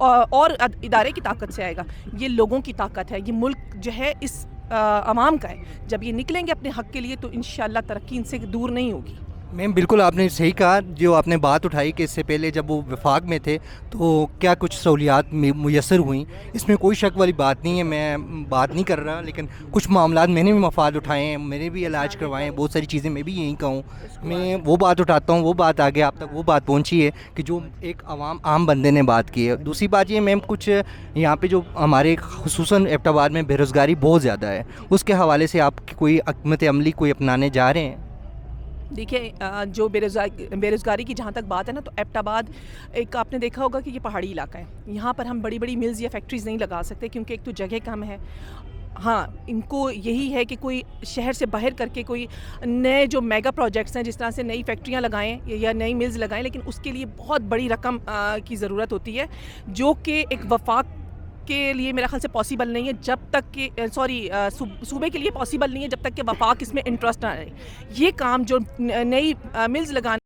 اور ادارے کی طاقت سے آئے گا، یہ لوگوں کی طاقت ہے، یہ ملک جو ہے اس عوام کا ہے. جب یہ نکلیں گے اپنے حق کے لیے تو انشاءاللہ ترقی ان سے دور نہیں ہوگی. میم بالکل آپ نے صحیح کہا، جو آپ نے بات اٹھائی کہ اس سے پہلے جب وہ وفاق میں تھے تو کیا کچھ سہولیات میسر ہوئیں، اس میں کوئی شک والی بات نہیں ہے، میں بات نہیں کر رہا، لیکن کچھ معاملات میں نے بھی مفاد اٹھائے ہیں، میں نے بھی علاج کروائے ہیں، بہت ساری چیزیں میں بھی یہی کہوں، میں وہ بات اٹھاتا ہوں، وہ بات آگے آپ تک وہ بات پہنچی ہے کہ جو ایک عام بندے نے بات کی ہے. دوسری بات یہ میم، کچھ یہاں پہ جو ہمارے خصوصاً ایبٹ آباد میں بے روزگاری بہت زیادہ ہے، اس کے حوالے سے آپ کی کوئی حکمت عملی کوئی اپنانے جا رہے ہیں؟ دیکھیں جو بے روزگاری کی جہاں تک بات ہے نا، تو ایبٹ آباد ایک آپ نے دیکھا ہوگا کہ یہ پہاڑی علاقہ ہے، یہاں پر ہم بڑی بڑی ملز یا فیکٹریز نہیں لگا سکتے کیونکہ ایک تو جگہ کم ہے. ہاں، ان کو یہی ہے کہ کوئی شہر سے باہر کر کے کوئی نئے جو میگا پروجیکٹس ہیں جس طرح سے نئی فیکٹریاں لگائیں یا نئی ملز لگائیں، لیکن اس کے لیے بہت بڑی رقم کی ضرورت ہوتی ہے جو کہ ایک وفاق کے لیے میرا خیال سے پاسبل نہیں ہے جب تک کہ صوبے کے لیے پاسبل نہیں ہے جب تک کہ وفاق اس میں انٹرسٹ نہ رہے. یہ کام جو نئی ملز لگانے